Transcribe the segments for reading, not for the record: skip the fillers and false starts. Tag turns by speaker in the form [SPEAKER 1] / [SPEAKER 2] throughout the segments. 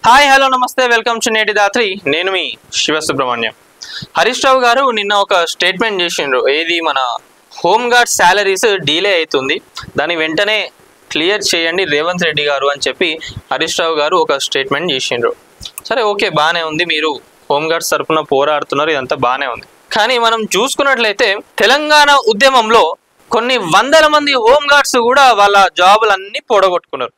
[SPEAKER 1] Hi hello నమస్తే welcome to నేటి దాత్రి నేను మీ శివసుబ్రహ్మణ్యం. హరీష్ రావు గారు నిన్న ఒక స్టేట్మెంట్ చేసిండ్రు. ఏది మన హోమ్ గార్డ్ సాలరీస్ డిలే అవుతుంది, దాన్ని వెంటనే క్లియర్ చేయండి రేవంత్ రెడ్డి గారు అని చెప్పి హరీష్ రావు గారు ఒక స్టేట్మెంట్ చేసిండ్రు. సరే ఓకే, బాగానే ఉంది, మీరు హోమ్ గార్డ్స్ తరఫున పోరాడుతున్నారు, ఇదంతా బాగానే ఉంది. కానీ మనం చూసుకున్నట్లయితే తెలంగాణ ఉద్యమంలో కొన్ని వందల మంది హోమ్ గార్డ్స్ కూడా వాళ్ళ జాబులన్నీ పోడగొట్టుకున్నారు.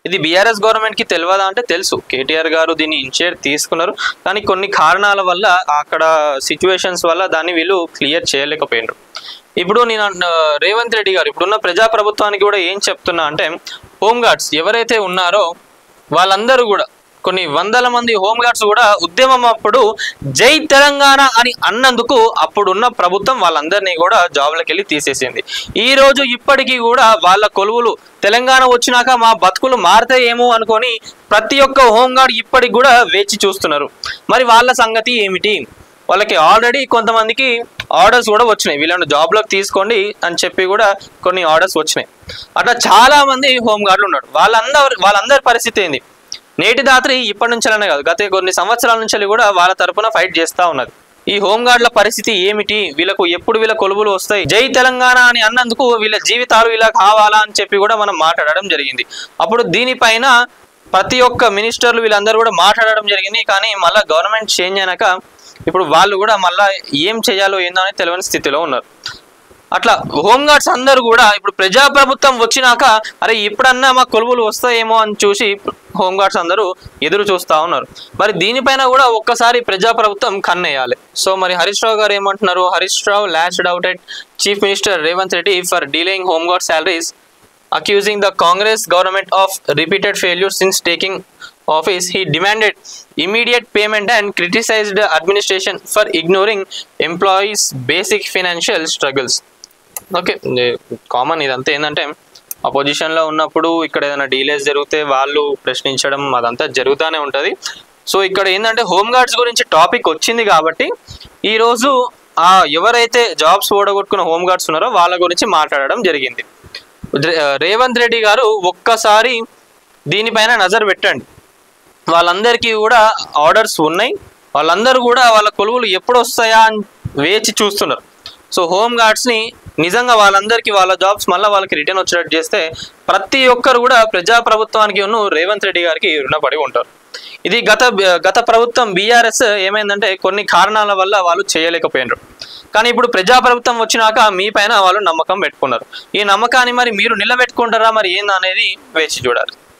[SPEAKER 1] ఇది బీఆర్ఎస్ గవర్నమెంట్కి తెలియదా అంటే తెలుసు. కేటీఆర్ గారు దీన్ని ఇన్షియేట్ తీసుకున్నారు, కానీ కొన్ని కారణాల వల్ల అక్కడ సిచ్యువేషన్స్ వల్ల దాన్ని వీళ్ళు క్లియర్ చేయలేకపోయినారు. ఇప్పుడు నేను రేవంత్ రెడ్డి గారు ఇప్పుడున్న ప్రజాప్రభుత్వానికి కూడా ఏం చెప్తున్నా అంటే, హోమ్ గార్డ్స్ ఎవరైతే ఉన్నారో వాళ్ళందరూ కూడా కొన్ని వందల మంది హోమ్ గార్డ్స్ కూడా ఉద్యమం అప్పుడు జై తెలంగాణ అని అన్నందుకు అప్పుడున్న ప్రభుత్వం వాళ్ళందరినీ కూడా జాబ్లకు వెళ్ళి తీసేసింది. ఈ రోజు ఇప్పటికీ కూడా వాళ్ళ కొలువులు తెలంగాణ వచ్చినాక మా బతుకులు మారుతాయేమో అనుకొని ప్రతి ఒక్క హోమ్ గార్డ్ ఇప్పటికి కూడా వేచి చూస్తున్నారు. మరి వాళ్ళ సంగతి ఏమిటి? వాళ్ళకి ఆల్రెడీ కొంతమందికి ఆర్డర్స్ కూడా వచ్చినాయి, వీళ్ళని జాబ్లోకి తీసుకోండి అని చెప్పి కూడా కొన్ని ఆర్డర్స్ వచ్చినాయి. అట్లా చాలా మంది హోమ్ గార్డులు ఉన్నారు. వాళ్ళందరి పరిస్థితి ఏంది? నేటి దాత్రి ఇప్పటి నుంచేనే కాదు, గత కొన్ని సంవత్సరాల నుంచి కూడా వాళ్ళ తరపున ఫైట్ చేస్తూ ఉన్నది. ఈ హోమ్ గార్డుల పరిస్థితి ఏమిటి? వీళ్ళకు ఎప్పుడు వీళ్ళ కొలువులు వస్తాయి? జై తెలంగాణ అని అన్నందుకు వీళ్ళ జీవితాలు ఇలా కావాలా అని చెప్పి కూడా మనం మాట్లాడడం జరిగింది. అప్పుడు దీనిపైన ప్రతి ఒక్క మినిస్టర్లు వీళ్ళందరూ కూడా మాట్లాడడం జరిగింది. కానీ మళ్ళీ గవర్నమెంట్ చేంజ్ అయినాక ఇప్పుడు వాళ్ళు కూడా మళ్ళీ ఏం చేయాలో ఏందో అని తెలియని స్థితిలో ఉన్నారు. అట్లా హోమ్ గార్డ్స్ అందరూ కూడా ఇప్పుడు ప్రజాప్రభుత్వం వచ్చినాక అరే ఇప్పుడన్నా మా కొలువులు వస్తాయేమో అని చూసి హోమ్ గార్డ్స్ అందరూ ఎదురు చూస్తూ ఉన్నారు. మరి దీనిపైన కూడా ఒక్కసారి ప్రజాప్రభుత్వం కన్నేయాలి. సో మరి హరీష్ రావు గారు ఏమంటున్నారు? Harish Rao lashed out at chief minister Revanth Reddy for delaying home guard salaries, accusing the Congress government of repeated failures since taking office. He demanded immediate payment and criticized the administration for ignoring employees' basic financial struggles. Okay, common ఇదంతా. ఏంటంటే అపోజిషన్లో ఉన్నప్పుడు ఇక్కడ ఏదైనా delays జరిగితే వాళ్ళు ప్రశ్నించడం అదంతా జరుగుతూనే ఉంటుంది. సో ఇక్కడ ఏంటంటే హోమ్ గార్డ్స్ గురించి టాపిక్ వచ్చింది కాబట్టి ఈరోజు ఎవరైతే జాబ్స్ ఓడగొట్టుకున్న హోమ్ గార్డ్స్ ఉన్నారో వాళ్ళ గురించి మాట్లాడడం జరిగింది. రేవంత్ రెడ్డి గారు ఒక్కసారి దీనిపైన నజర్ పెట్టండి. వాళ్ళందరికీ కూడా ఆర్డర్స్ ఉన్నాయి, వాళ్ళందరూ కూడా వాళ్ళ కొలువులు ఎప్పుడు వస్తాయా అని వేచి చూస్తున్నారు. సో హోమ్ గార్డ్స్ని నిజంగా వాళ్ళందరికీ వాళ్ళ జాబ్స్ మళ్ళీ వాళ్ళకి రిటర్న్ వచ్చేటట్టు చేస్తే ప్రతి ఒక్కరు కూడా ప్రజాప్రభుత్వానికి రేవంత్ రెడ్డి గారికి రుణపడి ఉంటారు. ఇది గత ప్రభుత్వం బీఆర్ఎస్ ఏమైందంటే కొన్ని కారణాల వల్ల వాళ్ళు చేయలేకపోయినారు. కానీ ఇప్పుడు ప్రజాప్రభుత్వం వచ్చినాక మీ పైన వాళ్ళు నమ్మకం పెట్టుకున్నారు. ఈ నమ్మకాన్ని మరి మీరు నిలబెట్టుకుంటారా మరి ఏందనేది వేచి చూడాలి.